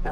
Hey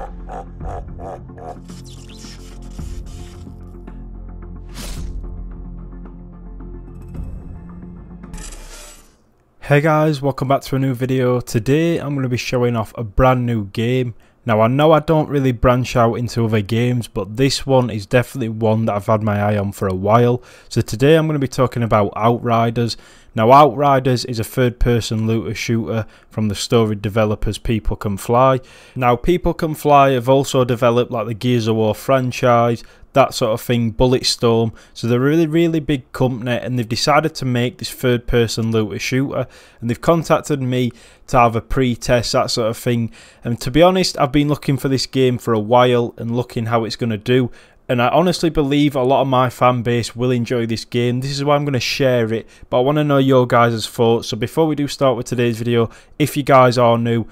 guys, welcome back to a new video. Today I'm going to be showing off a brand new game. Now I know I don't really branch out into other games, but this one is definitely one that I've had my eye on for a while. So today I'm going to be talking about Outriders. Now Outriders is a third person looter shooter from the storied developers People Can Fly. Now People Can Fly have also developed like the Gears of War franchise, that sort of thing, Bulletstorm. So they're a really big company and they've decided to make this third person looter shooter, and they've contacted me to have a pre-test, that sort of thing. And to be honest, I've been looking for this game for a while and looking how it's going to do, and I honestly believe a lot of my fan base will enjoy this game. This is why I'm going to share it, but I want to know your guys' thoughts. So before we do start with today's video, if you guys are new,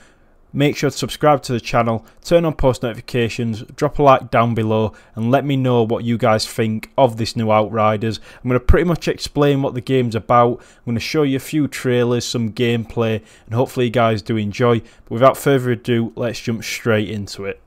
make sure to subscribe to the channel, turn on post notifications, drop a like down below and let me know what you guys think of this new Outriders. I'm going to pretty much explain what the game's about. I'm going to show you a few trailers, some gameplay, and hopefully you guys do enjoy. But without further ado, let's jump straight into it.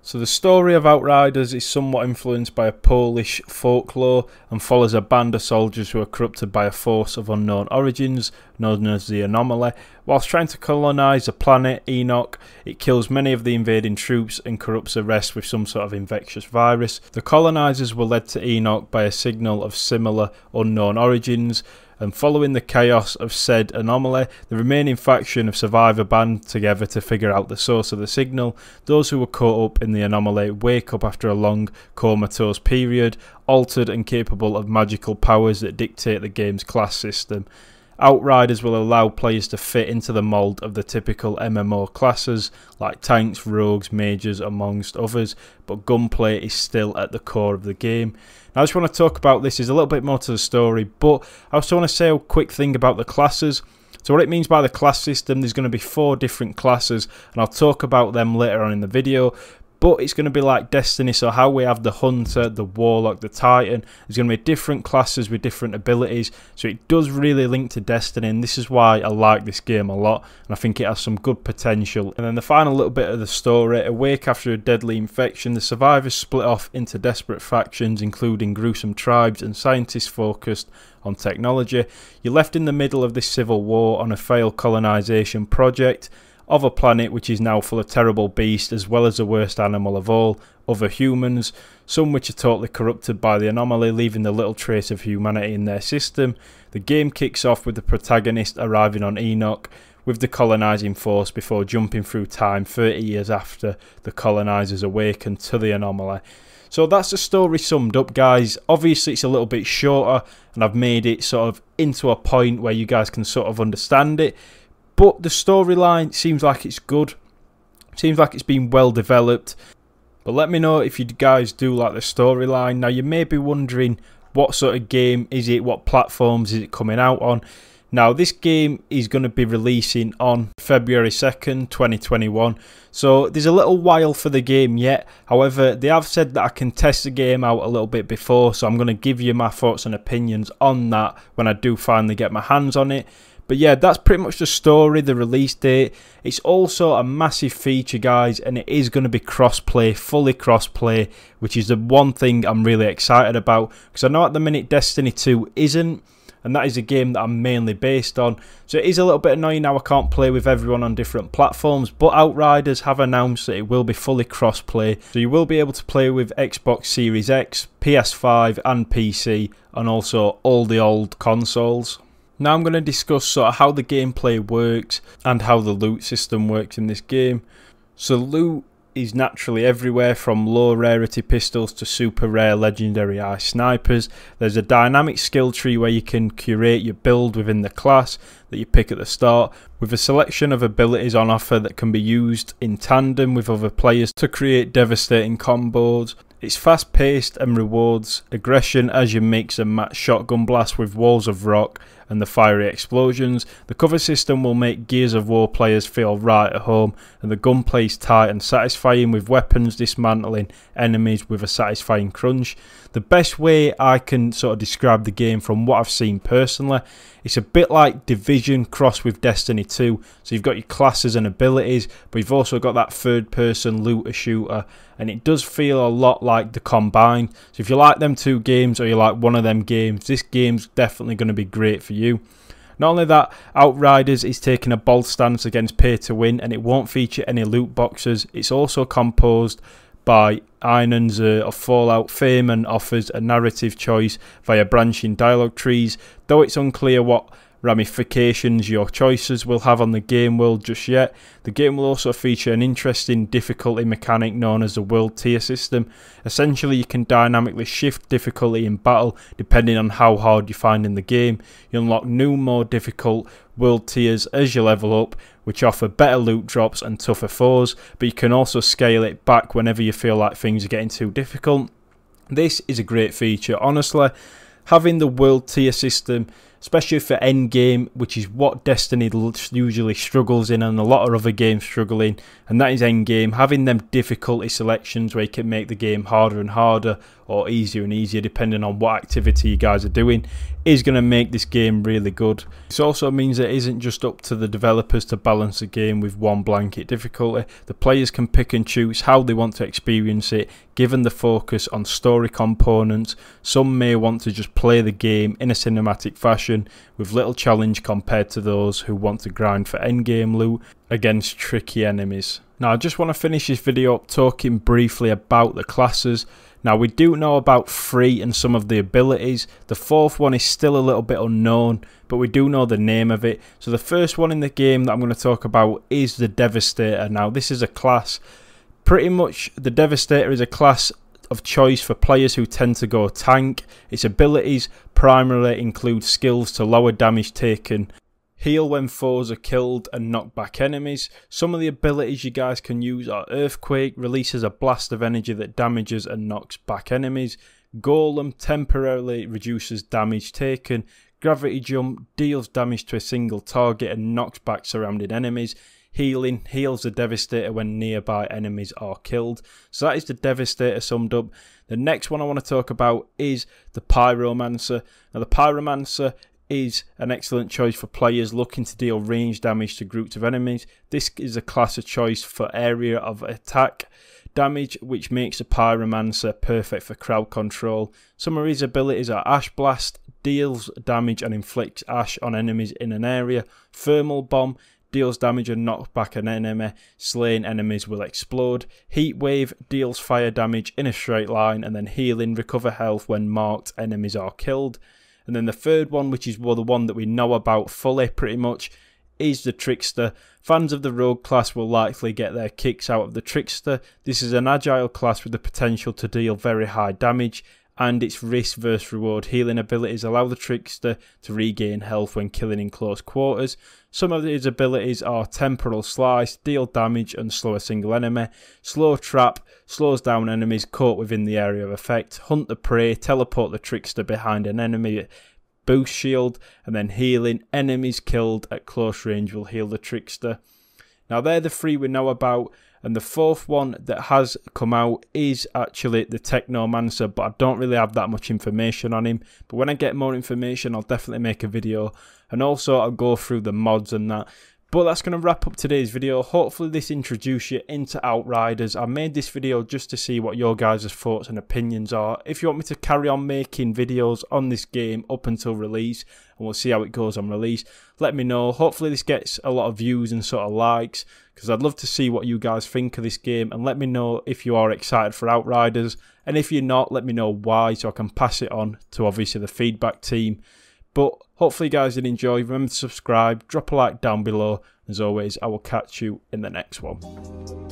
So the story of Outriders is somewhat influenced by a Polish folklore and follows a band of soldiers who are corrupted by a force of unknown origins known as the Anomaly. Whilst trying to colonise the planet Enoch, it kills many of the invading troops and corrupts the rest with some sort of infectious virus. The colonisers were led to Enoch by a signal of similar unknown origins, and following the chaos of said anomaly, the remaining faction of Survivor band together to figure out the source of the signal. Those who were caught up in the anomaly wake up after a long comatose period, altered and capable of magical powers that dictate the game's class system. Outriders will allow players to fit into the mould of the typical MMO classes like tanks, rogues, mages amongst others, but gunplay is still at the core of the game. Now I just want to talk about this, is a little bit more to the story, but I also want to say a quick thing about the classes. So what it means by the class system, there's going to be 4 different classes and I'll talk about them later on in the video. But it's going to be like Destiny, so how we have the Hunter, the Warlock, the Titan. There's going to be different classes with different abilities, so it does really link to Destiny, and this is why I like this game a lot, and I think it has some good potential. And then the final little bit of the story: awake after a deadly infection, the survivors split off into desperate factions, including gruesome tribes and scientists focused on technology. You're left in the middle of this civil war on a failed colonisation project of a planet which is now full of terrible beasts, as well as the worst animal of all, other humans, some which are totally corrupted by the anomaly, leaving the little trace of humanity in their system. The game kicks off with the protagonist arriving on Enoch with the colonising force before jumping through time 30 years after the colonisers awaken to the anomaly. So that's the story summed up, guys. Obviously it's a little bit shorter and I've made it sort of into a point where you guys can sort of understand it. But the storyline seems like it's good, seems like it's been well developed. But let me know if you guys do like the storyline. Now you may be wondering, what sort of game is it, what platforms is it coming out on? Now this game is going to be releasing on February 2nd, 2021. So there's a little while for the game yet. However, they have said that I can test the game out a little bit before, so I'm going to give you my thoughts and opinions on that when I do finally get my hands on it. But yeah, that's pretty much the story, the release date. It's also a massive feature, guys, and it is going to be cross-play, fully cross-play, which is the one thing I'm really excited about. Because I know at the minute Destiny 2 isn't, and that is a game that I'm mainly based on. So it is a little bit annoying now I can't play with everyone on different platforms, but Outriders have announced that it will be fully cross-play. So you will be able to play with Xbox Series X, PS5 and PC, and also all the old consoles. Now I'm going to discuss sort of how the gameplay works and how the loot system works in this game. So loot is naturally everywhere, from low rarity pistols to super rare legendary eye snipers. There's a dynamic skill tree where you can curate your build within the class that you pick at the start, with a selection of abilities on offer that can be used in tandem with other players to create devastating combos. It's fast paced and rewards aggression as you mix and match shotgun blasts with walls of rock and the fiery explosions. The cover system will make Gears of War players feel right at home, and the gunplay is tight and satisfying, with weapons dismantling enemies with a satisfying crunch. The best way I can sort of describe the game from what I've seen personally, it's a bit like Division crossed with Destiny 2. So you've got your classes and abilities, but you've also got that third person looter shooter, and it does feel a lot like the Combined. So if you like them two games, or you like one of them games, this game's definitely going to be great for you. Not only that, Outriders is taking a bold stance against pay to win, and it won't feature any loot boxes. It's also composed by Irons of Fallout fame and offers a narrative choice via branching dialogue trees, though it's unclear what ramifications your choices will have on the game world just yet. The game will also feature an interesting difficulty mechanic known as the world tier system. Essentially, you can dynamically shift difficulty in battle depending on how hard you find in the game. You unlock new, more difficult world tiers as you level up, which offer better loot drops and tougher foes, but you can also scale it back whenever you feel like things are getting too difficult. This is a great feature, honestly. Having the world tier system, especially for endgame, which is what Destiny usually struggles in and a lot of other games struggle in, and that is endgame, having them difficulty selections where you can make the game harder and harder or easier and easier depending on what activity you guys are doing, is going to make this game really good. This also means it isn't just up to the developers to balance the game with one blanket difficulty. The players can pick and choose how they want to experience it, given the focus on story components. Some may want to just play the game in a cinematic fashion with little challenge compared to those who want to grind for endgame loot against tricky enemies. Now I just want to finish this video up talking briefly about the classes. Now we do know about 3 and some of the abilities. The 4th one is still a little bit unknown, but we do know the name of it. So the first one in the game that I'm going to talk about is the Devastator. Now this is a class, pretty much the Devastator is a class of choice for players who tend to go tank. Its abilities primarily include skills to lower damage taken, heal when foes are killed, and knock back enemies. Some of the abilities you guys can use are Earthquake, releases a blast of energy that damages and knocks back enemies. Golem temporarily reduces damage taken. Gravity Jump deals damage to a single target and knocks back surrounding enemies. Healing heals the Devastator when nearby enemies are killed. So that is the Devastator summed up. The next one I want to talk about is the Pyromancer. Now the Pyromancer is an excellent choice for players looking to deal range damage to groups of enemies. This is a class of choice for area of attack damage, which makes the Pyromancer perfect for crowd control. Some of his abilities are Ash Blast, deals damage and inflicts ash on enemies in an area. Thermal Bomb deals damage and knocks back an enemy. Slain enemies will explode. Heat Wave deals fire damage in a straight line, and then Healing, recover health when marked enemies are killed. And then the third one, which is the one that we know about fully pretty much, is the Trickster. Fans of the Rogue class will likely get their kicks out of the Trickster. This is an agile class with the potential to deal very high damage, and its risk versus reward healing abilities allow the Trickster to regain health when killing in close quarters. Some of his abilities are Temporal Slice, deal damage and slow a single enemy. Slow Trap, slows down enemies caught within the area of effect. Hunt the Prey, teleport the Trickster behind an enemy, boost shield, and then Healing. Enemies killed at close range will heal the Trickster. Now they're the 3 we know about, and the 4th one that has come out is actually the Technomancer, but I don't really have that much information on him. But when I get more information, I'll definitely make a video, and also I'll go through the mods and that. But that's going to wrap up today's video. Hopefully this introduced you into Outriders. I made this video just to see what your guys' thoughts and opinions are. If you want me to carry on making videos on this game up until release, and we'll see how it goes on release, let me know. Hopefully this gets a lot of views and sort of likes, because I'd love to see what you guys think of this game, and let me know if you are excited for Outriders, and if you're not, let me know why, so I can pass it on to obviously the feedback team. But hopefully you guys did enjoy. Remember to subscribe, drop a like down below. As always, I will catch you in the next one.